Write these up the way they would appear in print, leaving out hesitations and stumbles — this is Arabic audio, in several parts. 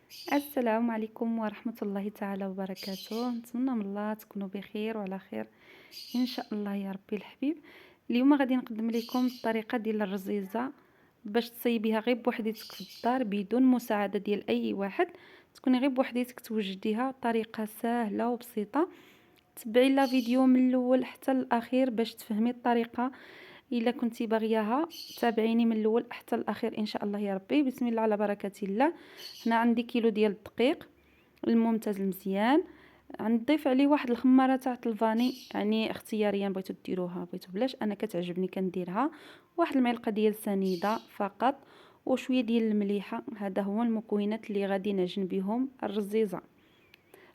السلام عليكم ورحمة الله تعالى وبركاته. نتمنى من الله تكونوا بخير وعلى خير ان شاء الله يا ربي الحبيب. اليوم غادي نقدم لكم الطريقة ديال الرزيزة باش تصيبيها غير بوحديتك في الدار بدون مساعدة ديال اي واحد. تكوني غير بوحديتك توجديها بطريقة سهلة وبسيطة. تبعي لا فيديو من الاول حتى الاخير باش تفهمي الطريقة. الا كنتي باغياها تابعيني من الاول حتى الاخير ان شاء الله يا ربي. بسم الله على بركة الله. هنا عندي كيلو ديال الدقيق الممتاز المزيان. غنضيف عليه واحد الخماره تاع الفاني، يعني اختياريا بغيتو ديروها بغيتو بلاش، انا كتعجبني كنديرها. واحد المعلقه ديال سنيده فقط وشويه ديال المليحه. هذا هو المكونات اللي غادي نعجن بهم الرزيزه.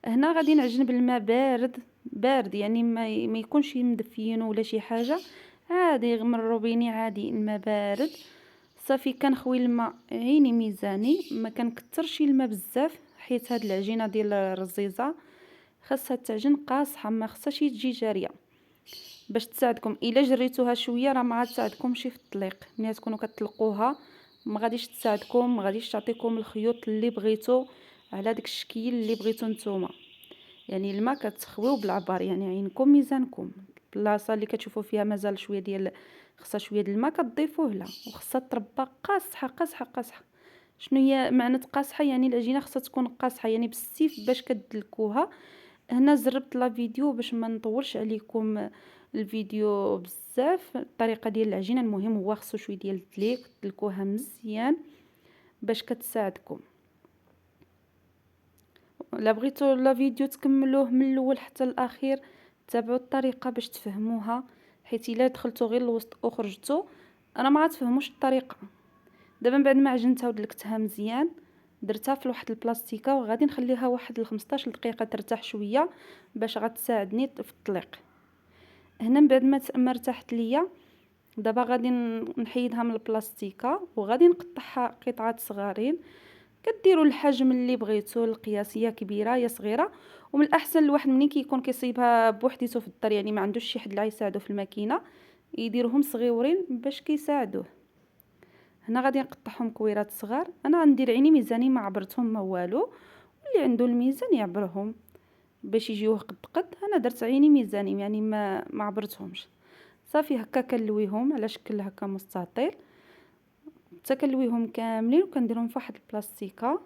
هنا غادي نعجن بالماء بارد بارد، يعني ما يكونش مدفيين ولا شي حاجه، عادي من الروبيني عادي الماء بارد. صافي كنخوي الماء عيني ميزاني، ما كنكثرش الماء بزاف حيت هاد العجينه ديال الرزيزه خاصها تعجن قاصحه، ما خصهاش تجي جاريه باش تساعدكم. الا جريتوها شويه راه ما غتساعدكمش في الطليق، ملي تكونوا كتطلقوها ما غاديش تساعدكم، ما غاديش تعطيكم الخيوط اللي بغيتو على داك الشكل اللي بغيتو نتوما. يعني الماء كتخويو بالعبار، يعني عينكم ميزانكم. البلاصه اللي كتشوفوا فيها مازال شويه ديال خصها شويه ديال الماء كتضيفوه لها، وخصها تربى قاصحه قاصحه قاصحه. شنو هي معنى قاصحه؟ يعني العجينه خصها تكون قاصحه يعني بالسيف باش كتدلكوها. هنا زربت لا فيديو باش ما نطولش عليكم الفيديو بزاف. الطريقه ديال العجينه المهم هو خصو شويه ديال الدليك، تدلكوها مزيان باش كتساعدكم. لا بغيتو لا فيديو تكملوه من الاول حتى الاخير، تابعوا الطريقه باش تفهموها، حيت الا دخلتوا غير الوسط وخرجتوا انا ما غتفهموش الطريقه. دابا من بعد ما عجنتها ودلكتها مزيان درتها في واحد البلاستيكه وغادي نخليها واحد 15 دقيقه ترتاح شويه باش غتساعدني في الطليق. هنا من بعد ما ارتاحت ليا دابا غادي نحيدها من البلاستيكه وغادي نقطعها قطعات صغارين. كديروا الحجم اللي بغيتو، القياس يا كبيره يا صغيره. ومن الاحسن الواحد ملي كيكون كيصيبها بوحديتو في الدار، يعني ما عندوش شي حد اللي يساعدو في الماكينه، يديرهم صغيورين باش كيساعدوه. هنا غادي نقطعهم كويرات صغار، انا غندير عيني ميزاني ما عبرتهم ما والو، واللي عنده الميزان يعبرهم باش يجيوه قد قد. انا درت عيني ميزاني يعني ما عبرتهمش. صافي هكا كنلويهم على شكل هكا مستطيل، حتى كنلويهم كاملين وكنديرهم في واحد البلاستيكه.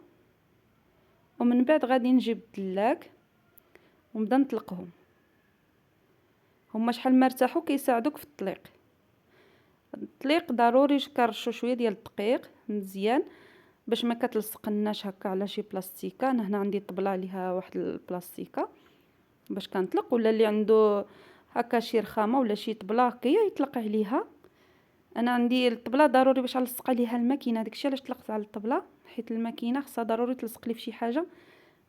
ومن بعد غادي نجيب الدلاك ونبدا نطلقهم. هما شحال ما ارتاحوا كيساعدوك في الطليق. الطليق ضروري كنرشوا شويه ديال الدقيق مزيان باش ما كتلصقناش هكا على شي بلاستيكه. انا هنا عندي طبله عليها واحد البلاستيكه باش كنطلق، ولا اللي عنده هكا شي رخامه ولا شي طبله هكايا يطلق عليها. انا عندي الطبله ضروري باش نلصق عليها الماكينه، داكشي علاش طلقت على الطبله، حيت الماكينه خصها ضروري تلصق لي في شي حاجه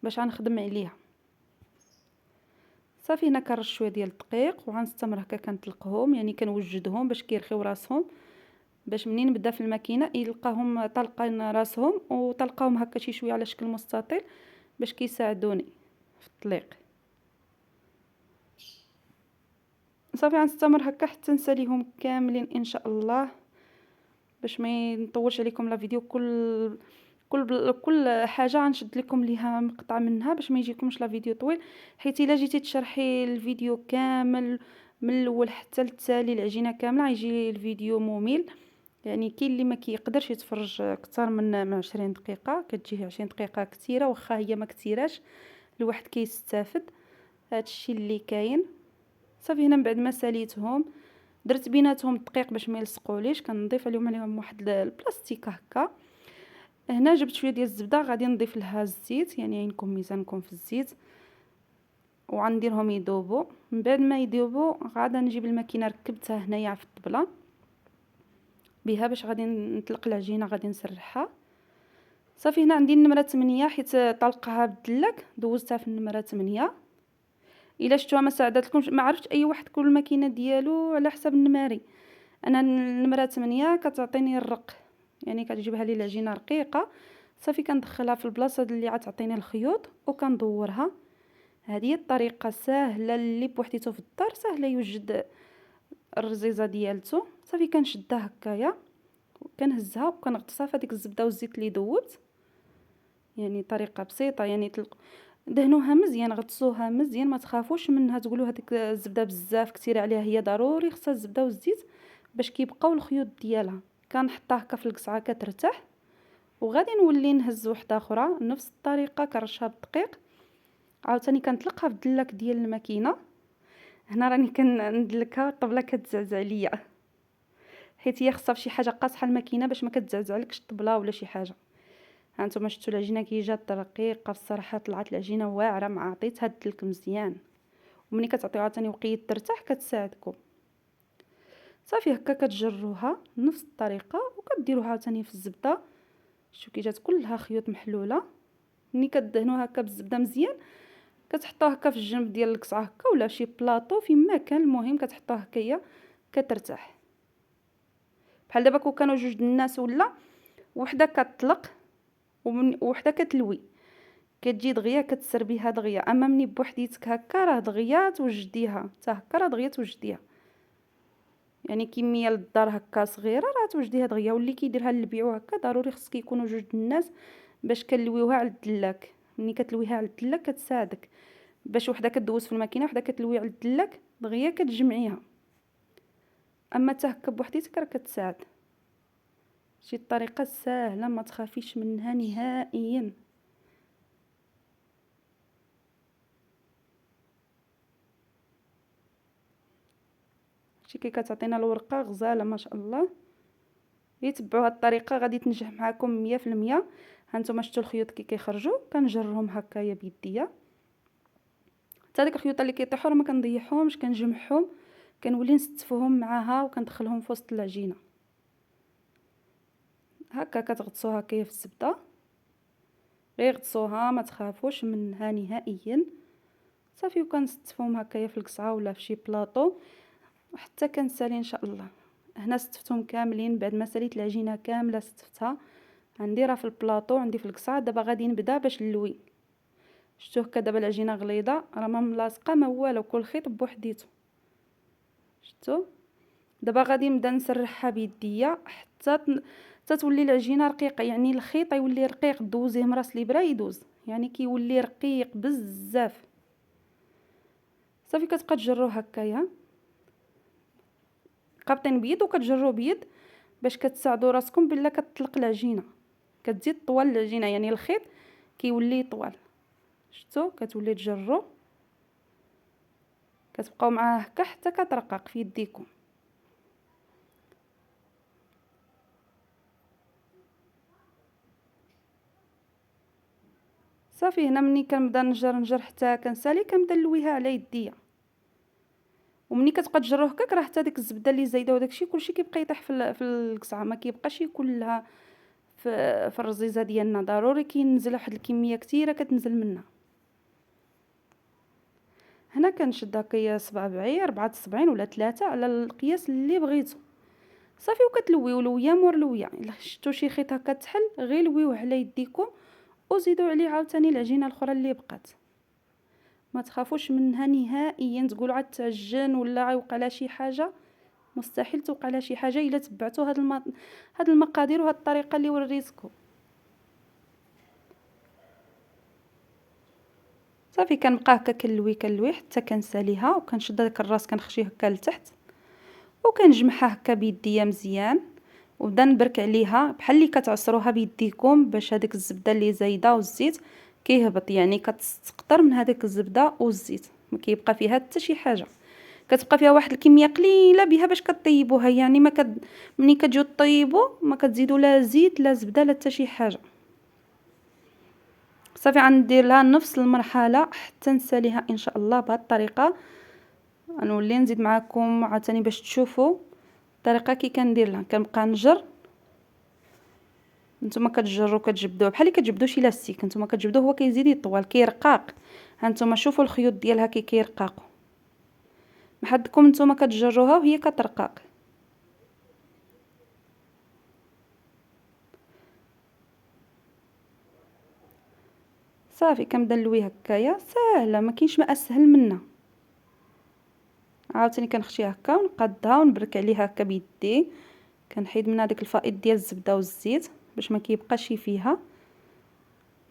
باش غنخدم عليها. صافي هنا كنرش شويه ديال الدقيق وغنستمر هكا كنطلقهم، يعني كنوجدهم باش كيرخيو راسهم، باش منين نبدا في الماكينه يلقاهم طلقين راسهم وطلقاهم هكا شي شويه على شكل مستطيل باش كيساعدوني في الطليق. صافي غنستمر هكا حتى نساليهم كاملين ان شاء الله باش ما نطولش عليكم لا فيديو. كل حاجه غنشد لكم ليها مقطع منها باش ما يجيكمش لا فيديو طويل، حيت الا جيتي تشرحي الفيديو كامل من الاول حتى للتالي العجينه كامله يجي الفيديو ممل. يعني كاين اللي ما كيقدرش يتفرج اكثر من 20 دقيقه، كتجيه 20 دقيقه كثيره واخا هي ما كثيراش، الواحد كيستافد. هادشي اللي كاين. صافي هنا من بعد ما ساليتهم درت بيناتهم الدقيق باش ما يلصقوليش، كنضيف عليهم واحد البلاستيكه هكا. هنا جبت شويه ديال الزبده غادي نضيف لها الزيت، يعني عينكم ميزانكم في الزيت، وغنديرهم يذوبوا. من بعد ما يذوبوا غادا نجيب الماكينه ركبتها هنايا في الطبله بها باش غادي نطلق العجينه غادي نسرحها. صافي هنا عندي النمره 8 حيت طلقها بالدلاك دوزتها في النمره 8. الا شفتوها ما ساعدتلكمش ما عرفتش اي واحد كل الماكينه ديالو على حسب النماري. انا النمره 8 كتعطيني الرق، يعني كتجيبها لي العجينه رقيقه. صافي كندخلها في البلاصه اللي غتعطيني الخيوط وكندورها. هذه هي الطريقه سهله اللي بوحديتو في الدار، سهله يوجد الرزيزه ديالته. صافي كنشدها هكايا وكنهزها وكنغطسها في هذيك الزبده والزيت اللي ذوبت. يعني طريقه بسيطه، يعني دهنوها مزيان، غطسوها مزيان، ما تخافوش منها تقولوا هذيك الزبده بزاف كثيره عليها، هي ضروري خصها الزبده والزيت باش كيبقاو الخيوط ديالها. كنحطها هكا في القصعه كترتاح، وغادي نولي نهز وحده اخرى نفس الطريقه كنرشها بالدقيق، عاوتاني كنطلقها في الدلاك ديال الماكينه. هنا راني كندلكها الطبله كتزعزع ليا، حيت هي خصها فشي حاجه قاصحه الماكينه باش ما كتزعزعلكش الطبله ولا شي حاجه. ها نتوما شفتوا العجينه كي جات رقيقه الصراحه، طلعت العجينه واعره مع عطيتها الدلك مزيان. وملي كتعطيوها تاني وقيت ترتاح كتساعدكم. صافي هكا كتجروها نفس الطريقه وكديروها تاني في الزبده. شوفوا كي جات كلها خيوط محلوله. ملي كدهنوها هكا بالزبده مزيان كتحطوها هكا في الجنب ديال القصعه هكا ولا شي بلاطو فيما كان، المهم كتحطوها هكايا كترتاح. بحال دابا كون كانوا جوج الناس ولا وحده كتطلق وحده كتلوي، كتجي دغيا كتسربيها دغيا. اما مني بوحديتك هكا راه دغيا توجديها، حتى هكا راه دغيا توجديها، يعني كميه للدار هكا صغيره راه توجديها دغيا. واللي كيديرها للبيع هكا ضروري خصك يكونوا جوج الناس باش كنلويوها على الدلاك. ملي كتلويها على الدلاك كتساعدك باش وحده كدوز في الماكينه وحده كتلوي على الدلاك دغيا كتجمعيها. اما حتى هكا بوحديتك راه كتساعد. شي طريقه ساهله ما تخافيش منها نهائيا. شي كي كتعطينا الورقه غزاله ما شاء الله. يتبعوا هاد الطريقه غادي تنجح معكم 100%. هانتوما شفتوا الخيوط كي كيخرجوا كنجرهم هكايا بيديا، حتى ديك الخيوط اللي كيطيحوا راه ما كنضيعهمش، كنجمعهم كنولي نستفوهم معاها وكندخلهم في وسط العجينه. هكا كتغطسوها هكايا في الزبده، غير غطسوها ما تخافوش منها نهائيا. صافي وكنستفهم هكايا في القصعه ولا في شي بلاطو حتى كنسالي ان شاء الله. هنا استفتهم كاملين، بعد ما ساليت العجينه كامله استفتها عندي راه في البلاطو، عندي في القصعه. دابا غادي نبدا باش نلوي. شفتوا هكا دابا العجينه غليظه راه ما ملاصقه ما والو، كل خيط بوحديته. شفتوا دابا غادي نبدا نسرحها بيديا حتى تولي العجينه رقيقه، يعني الخيط يولي رقيق دوزيه مراس الابره يدوز، يعني كيولي رقيق بزاف. صافي كتبقى تجروه هكايا قابطين بيد وكتجروا بيد باش كتساعدوا راسكم بلا كتطلق العجينه، كتزيد طوال العجينه، يعني الخيط كيولي طوال. شفتوا كتولي تجروا كتبقاو معاه هكا حتى كترقق في يديكم. صافي هنا مني كنبدا نجر حتى كنسالي كنبدا نلويها على يديا. ومني كتبقى تجرو هكاك راه حتى ديك الزبده اللي زايده وداكشي كلشي كيبقى يطيح في القصعه، ما كيبقاش يكون لها في الرزيزه ديالنا. ضروري كينزل واحد الكميه كثيره كتنزل منها. هنا كنشد هكايا صباعي 4 صباعين ولا 3 على القياس اللي بغيتو. صافي وكتلويو لويه مور لويه. الا شفتوا شي خيط هكا تحل غير لويوه على يديكم وزيدوا عليه عاوتاني العجينه الاخرى اللي بقات. ما تخافوش منها نهائيا تقولوا عاد تعجن ولا يوقع لها شي حاجه، مستحيل توقع لها شي حاجه الا تبعتوا هاد المقادير وهاد الطريقه اللي وريتكم. صافي كنبقى هكا كنلوي حتى كنساليها وكنشد داك الراس كنخشيه هكا لتحت وكنجمعها هكا بيديا مزيان وبدا نبرك عليها بحال اللي كتعصروها بيديكم باش هذيك الزبده اللي زايده والزيت كيهبط، يعني كتستقطر من هذيك الزبده والزيت ما كيبقى فيها حتى شي حاجه. كتبقى فيها واحد الكميه قليله بها باش كطيبوها، يعني ملي كتجيو طيبوا ما كتزيدوا لا زيت لا زبده لا حتى شي حاجه. صافي غندير لها نفس المرحله حتى نساليها ان شاء الله بهذه الطريقه. غنولي نزيد معكم عاوتاني باش تشوفوا الطريقه كي كندير لها. كنبقى نجر، نتوما كتجروا كتجبدوه بحال اللي كتجبدوا شي لاستيك، نتوما كتجبدوه هو كيزيد يطول كيرقاق. ها نتوما شوفوا الخيوط ديالها كي كيرقاقوا، محدكم نتوما كتجروها وهي كترقاق. صافي كنبدا نلوي هكايا ساهله ما كاينش ما اسهل منها. عاوتاني كنخشيها هكا ونقادها ونبرك عليها هكا بيدي، كنحيد منها داك الفائض ديال الزبده والزيت باش ما كيبقاش فيها.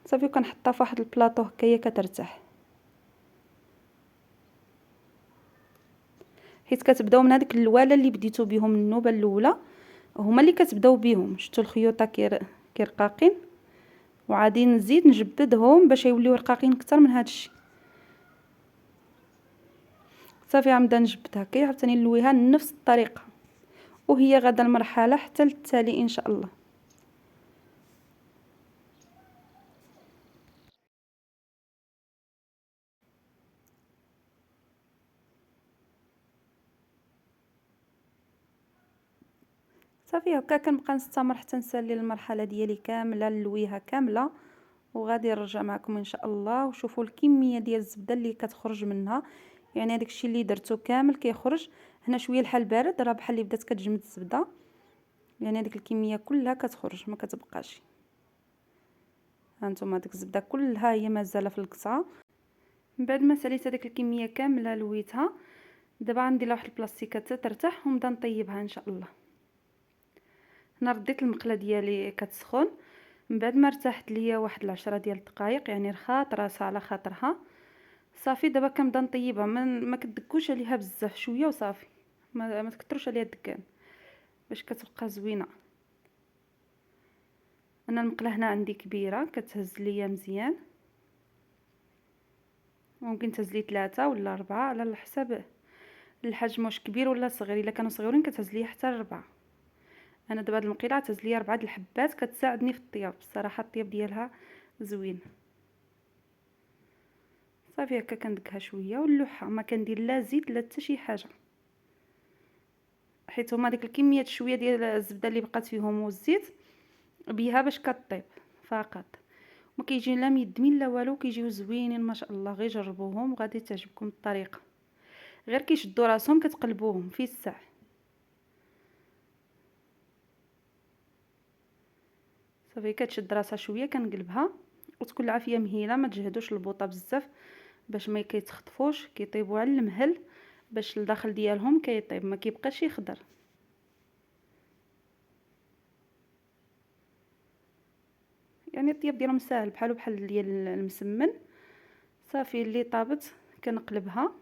صافي كنحطها في واحد البلاطو هكايا كترتاح، حيت كتبداو من هذيك الواله اللي بديتو بهم النوبه الاولى، هما اللي كتبداو بهم. شفتوا الخيوطه كيرقاقين، وعادي نزيد نجبدهم باش يوليو رقاقين اكثر من هذا الشيء. صافي غنبدا نجبد هكايا عاوتاني نلويها نفس الطريقه، وهي غادا المرحله حتى للتالي ان شاء الله. صافي هكا كنبقى نستمر حتى نسالي المرحله ديالي كامله، نلويها كامله، وغادي نرجع معكم ان شاء الله وشوفوا الكميه ديال الزبده اللي كتخرج منها. يعني هذاك الشيء اللي درتو كامل كيخرج هنا شويه الحال بارد، راه بحال اللي بدات كتجمد الزبده. يعني هذيك الكميه كلها كتخرج ما كتبقاش. هانتوما هذيك الزبده كلها هي مازال في القصعه. من بعد ما ساليت هذيك الكميه كامله لويتها، دابا غندير لها واحد البلاستيكه حتى ترتاح ونبدا نطيبها ان شاء الله. هنا رديت المقله ديالي كتسخن، من بعد ما ارتاحت ليا واحد 10 ديال الدقائق، يعني رخات راسها على خاطرها. صافي دابا كنبدا نطيبها، ما كدكوش عليها بزاف، شويه وصافي، ما تكثروش عليها الدكان باش كتبقى زوينه. انا المقله هنا عندي كبيره كتهز ليا مزيان، ممكن تهز لي 3 ولا 4 على حساب الحجم، واش كبير ولا صغير. الا كانوا صغيورين كتهز ليا حتى 4. انا دابا هاد المقيله تهز ليا 4 د الحبات، كتساعدني في الطياب الصراحه، الطياب ديالها زوين. صافي هكا كندكها شويه ونلوحها، ما كندير لا زيت لا حتى شي حاجه، حيت هما ديك الكميه شويه ديال الزبده اللي بقات فيهم والزيت بيها باش كطيب فقط. ما كيجي لا ميدمين لا والو، كيجيو زوينين ما شاء الله. غير جربوهم وغادي تعجبكم الطريقه، غير كيشدوا راسهم كتقلبوهم في الساع. صافي كتشد راسها شويه كنقلبها، وتكون العافيه مهيله، ما تجهدوش البوطه بزاف باش ما كيتخطفوش، كيطيبوا على المهل باش الداخل ديالهم كيطيب ما كيبقاش يخضر. يعني الطياب ديالهم ساهل بحال ديال المسمن. صافي اللي طابت كنقلبها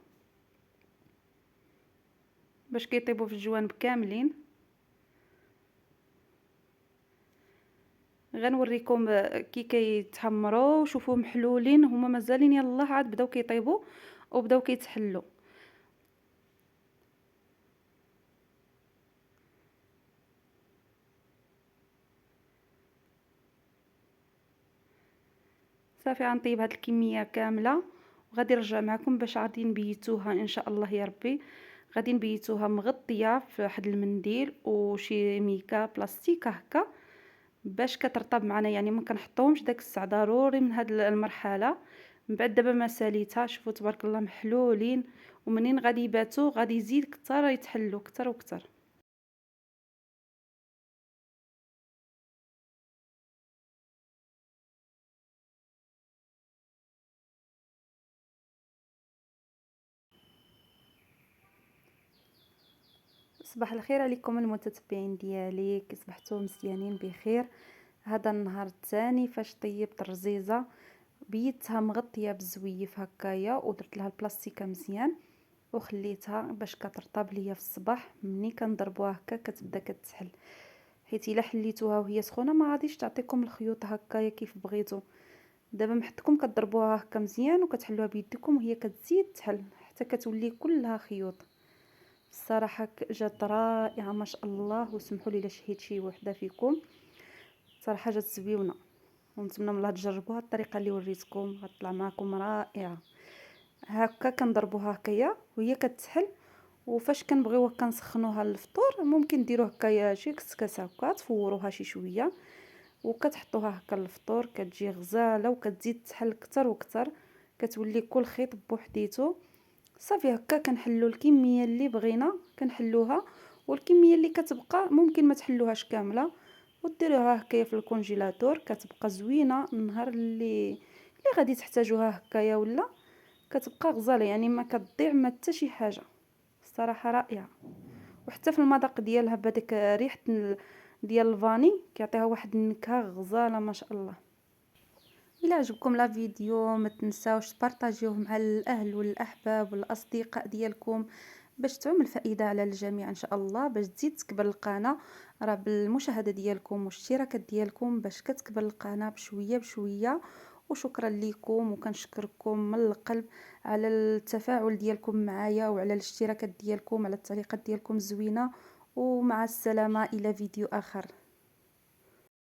باش كيطيبوا في الجوانب كاملين. غنوريكم كي كيتحمروا وشوفوا محلولين، هما مازالين يلاه عاد بداو كيطيبوا وبداو كيتحلوا. صافي غنطيب هاد الكميه كامله وغادي نرجع معكم باش غادي نبيتوها ان شاء الله يا ربي. غادي نبيتوها مغطيه في واحد المنديل وشي ميكا بلاستيك هكا باش كترطب معنا، يعني ما كنحطوهمش داك الساعه ضروري من هاد المرحله. من بعد دابا ما ساليتها شوفوا تبارك الله محلولين، ومنين غادي يباتوا غادي يزيد كثر يتحلوا كثر وكثر. صباح الخير عليكم المتتبعين ديالي، كي صبحتوا مزيانين بخير. هذا النهار الثاني فاش طيبت الرزيزه، بيتها مغطيه بالزويف هكايا ودرت لها البلاستيكه مزيان وخليتها باش كترطب ليا في الصباح. ملي كنضربوها هكا كتبدا كتسحل، حيت الا حليتوها وهي سخونه ما غاديش تعطيكم الخيوط هكايا كيف بغيتو. دابا محدكم كضربوها هكا مزيان وكتحلوها بيدكم وهي كتزيد تحل حتى كتولي كلها خيوط. الصراحه جات رائعه ما شاء الله، وسمحوا لي الا شهيت شي وحده فيكم، صراحه جات زويونه. ونتمنى من الله تجربوها الطريقه اللي وريتكم، غتطلع معكم رائعه. هكا كنضربوها هكايا وهي كتسحل، وفاش كنبغيو كنسخنوها للفطور ممكن ديروه هكايا شي كسكاس هكا تفوروها شي شويه وكتحطوها هكا للفطور، كتجي غزاله وكتزيد تحل اكثر واكثر، كتولي كل خيط بوحديتو. صافي هكا كنحلو الكميه اللي بغينا كنحلوها، والكميه اللي كتبقى ممكن ما تحلوهاش كامله وديروها هكايا في الكونجيلاتور، كتبقى زوينه النهار اللي غادي تحتاجوها هكايا، ولا كتبقى غزاله يعني ما كتضيع ما حتى شي حاجه. الصراحه رائعه، وحتى في المذاق ديالها بهذيك ريحه ديال الفاني كيعطيها واحد النكهه غزاله ما شاء الله. الى عجبكم لا فيديو ما تنساوش تبارطاجيوه مع الاهل والاحباب والاصدقاء ديالكم، باش تعم الفائده على الجميع ان شاء الله، باش تزيد تكبر القناه. راه بالمشاهده ديالكم والاشتراكات ديالكم باش كتكبر القناه بشويه بشويه. وشكرا لكم وكنشكركم من القلب على التفاعل ديالكم معايا وعلى الاشتراكات ديالكم، على التعليقات ديالكم الزوينه. ومع السلامه الى فيديو اخر.